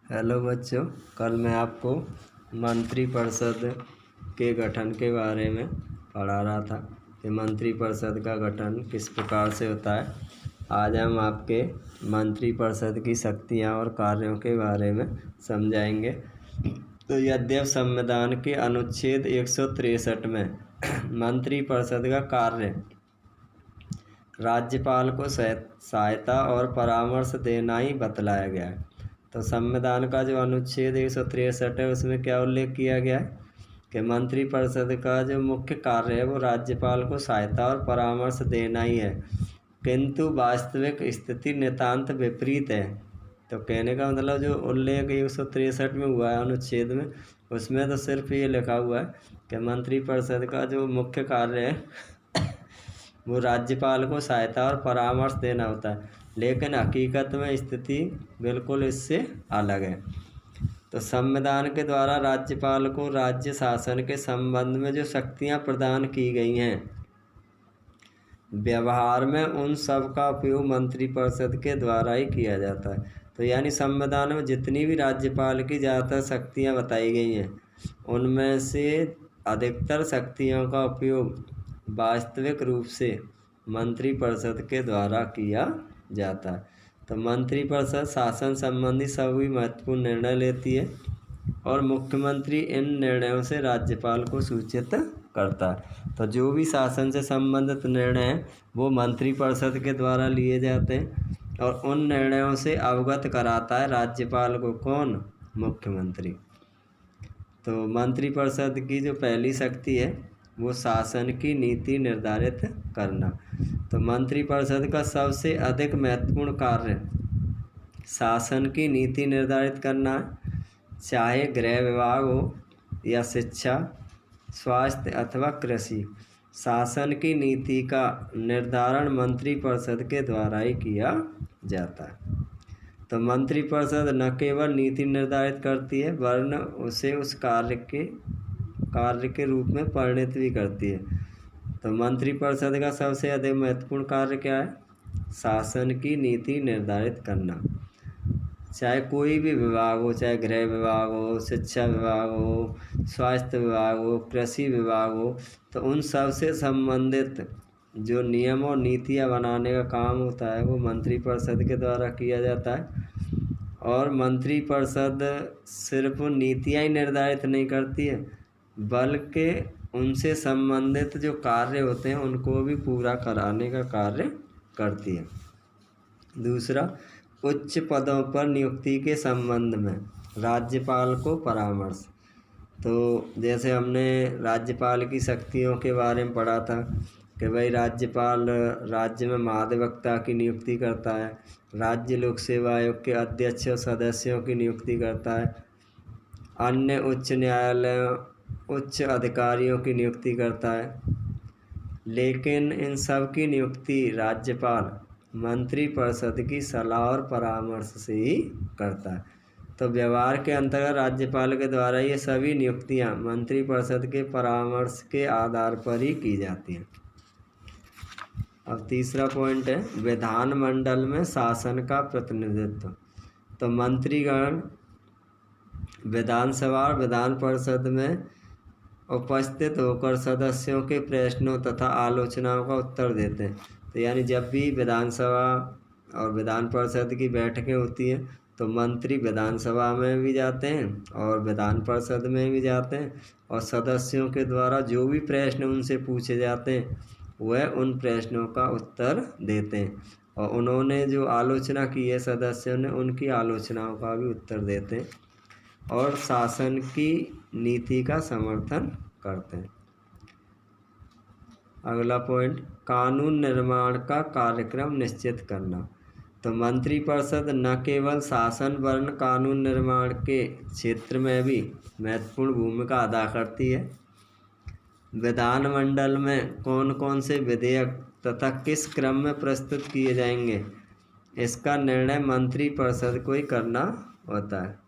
Hello बच्चों, कल मैं आपको मंत्रिपरिषद के गठन के बारे में पढ़ा रहा था कि मंत्रिपरिषद का गठन किस प्रकार से होता है। आज हम आपके मंत्रिपरिषद की शक्तियां और कार्यों के बारे में समझाएंगे। तो यद्यपि संविधान के अनुच्छेद 163 में मंत्रिपरिषद का कार्य राज्यपाल को सहायता और परामर्श देना ही बतलाया गया है। तो संविधान का जो अनुच्छेद 163 है उसमें क्या उल्लेख किया गया है कि मंत्रिपरिषद का जो मुख्य कार्य है वो राज्यपाल को सहायता और परामर्श देना ही है, किंतु वास्तविक स्थिति नितांत विपरीत है। तो कहने का मतलब जो उल्लेख 163 में हुआ है अनुच्छेद में, उसमें तो सिर्फ ये लिखा हुआ है कि मंत्रिपरिषद का जो मुख्य कार्य है वो राज्यपाल को सहायता और परामर्श देना होता है, लेकिन हकीकत में स्थिति बिल्कुल इससे अलग है। तो संविधान के द्वारा राज्यपाल को राज्य शासन के संबंध में जो शक्तियां प्रदान की गई हैं, व्यवहार में उन सब का उपयोग मंत्रिपरिषद के द्वारा ही किया जाता है। तो यानी संविधान में जितनी भी राज्यपाल की ज़्यादातर शक्तियां बताई गई हैं, उनमें से अधिकतर शक्तियों का उपयोग वास्तविक रूप से मंत्रिपरिषद के द्वारा किया जाता है। तो मंत्रिपरिषद शासन संबंधी सभी महत्वपूर्ण निर्णय लेती है और मुख्यमंत्री इन निर्णयों से राज्यपाल को सूचित करता है। तो जो भी शासन से संबंधित निर्णय हैं वो मंत्रिपरिषद के द्वारा लिए जाते हैं और उन निर्णयों से अवगत कराता है राज्यपाल को कौन? मुख्यमंत्री। तो मंत्रिपरिषद की जो पहली शक्ति है वो शासन की नीति निर्धारित करना। तो मंत्रिपरिषद का सबसे अधिक महत्वपूर्ण कार्य शासन की नीति निर्धारित करना है, चाहे गृह विभाग हो या शिक्षा, स्वास्थ्य अथवा कृषि। शासन की नीति का निर्धारण मंत्रिपरिषद के द्वारा ही किया जाता है। तो मंत्रिपरिषद न केवल नीति निर्धारित करती है वरन उसे उस कार्य के रूप में परिणित भी करती है। तो मंत्रिपरिषद का सबसे अधिक महत्वपूर्ण कार्य क्या है? शासन की नीति निर्धारित करना। चाहे कोई भी विभाग हो, चाहे गृह विभाग हो, शिक्षा विभाग हो, स्वास्थ्य विभाग हो, कृषि विभाग हो, तो उन सब से संबंधित जो नियम और नीतियाँ बनाने का काम होता है वो मंत्रिपरिषद के द्वारा किया जाता है। और मंत्रिपरिषद सिर्फ नीतियाँ ही निर्धारित नहीं करती है बल्कि उनसे संबंधित जो कार्य होते हैं उनको भी पूरा कराने का कार्य करती है। दूसरा, उच्च पदों पर नियुक्ति के संबंध में राज्यपाल को परामर्श। तो जैसे हमने राज्यपाल की शक्तियों के बारे में पढ़ा था कि भाई राज्यपाल राज्य में महाधिवक्ता की नियुक्ति करता है, राज्य लोक सेवा आयोग के अध्यक्ष और सदस्यों की नियुक्ति करता है, अन्य उच्च न्यायालयों उच्च अधिकारियों की नियुक्ति करता है, लेकिन इन सब की नियुक्ति राज्यपाल मंत्रिपरिषद की सलाह और परामर्श से ही करता है। तो व्यवहार के अंतर्गत राज्यपाल के द्वारा ये सभी नियुक्तियां मंत्रिपरिषद के परामर्श के आधार पर ही की जाती हैं। अब तीसरा पॉइंट है विधानमंडल में शासन का प्रतिनिधित्व। तो मंत्रीगण विधानसभा और विधान परिषद में उपस्थित होकर सदस्यों के प्रश्नों तथा आलोचनाओं का उत्तर देते हैं। तो यानी जब भी विधानसभा और विधान परिषद की बैठकें होती हैं तो मंत्री विधानसभा में भी जाते हैं और विधान परिषद में भी जाते हैं और सदस्यों के द्वारा जो भी प्रश्न उनसे पूछे जाते हैं वह उन प्रश्नों का उत्तर देते हैं और उन्होंने जो आलोचना की है सदस्यों ने उनकी आलोचनाओं का भी उत्तर देते हैं और शासन की नीति का समर्थन करते हैं। अगला पॉइंट कानून निर्माण का कार्यक्रम निश्चित करना। तो मंत्रिपरिषद न केवल शासन वरन कानून निर्माण के क्षेत्र में भी महत्वपूर्ण भूमिका अदा करती है। विधानमंडल में कौन कौन से विधेयक तथा किस क्रम में प्रस्तुत किए जाएंगे इसका निर्णय मंत्रिपरिषद को ही करना होता है।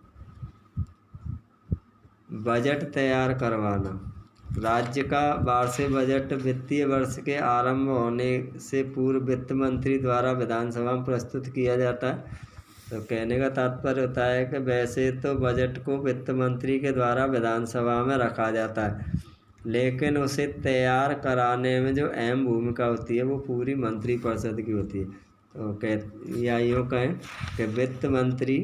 बजट तैयार करवाना। राज्य का वार्षिक बजट वित्तीय वर्ष के आरंभ होने से पूर्व वित्त मंत्री द्वारा विधानसभा में प्रस्तुत किया जाता है। तो कहने का तात्पर्य होता है कि वैसे तो बजट को वित्त मंत्री के द्वारा विधानसभा में रखा जाता है, लेकिन उसे तैयार कराने में जो अहम भूमिका होती है वो पूरी मंत्रिपरिषद की होती है। तो या यूँ कहें कि वित्त मंत्री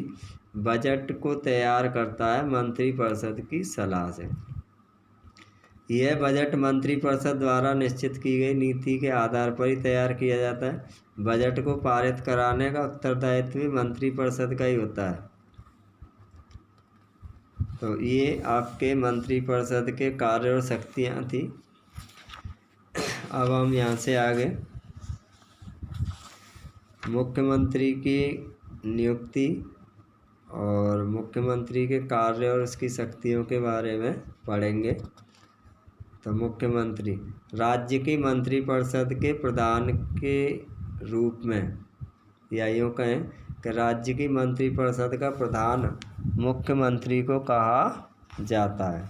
बजट को तैयार करता है मंत्रिपरिषद की सलाह से। यह बजट मंत्रिपरिषद द्वारा निश्चित की गई नीति के आधार पर ही तैयार किया जाता है। बजट को पारित कराने का उत्तरदायित्व भी मंत्रिपरिषद का ही होता है। तो ये आपके मंत्रिपरिषद के कार्य और शक्तियाँ थी। अब हम यहाँ से आगे मुख्यमंत्री की नियुक्ति और मुख्यमंत्री के कार्य और उसकी शक्तियों के बारे में पढ़ेंगे। तो मुख्यमंत्री राज्य की मंत्रिपरिषद के प्रधान के रूप में, या यूँ कहें कि राज्य की मंत्रिपरिषद का प्रधान मुख्यमंत्री को कहा जाता है।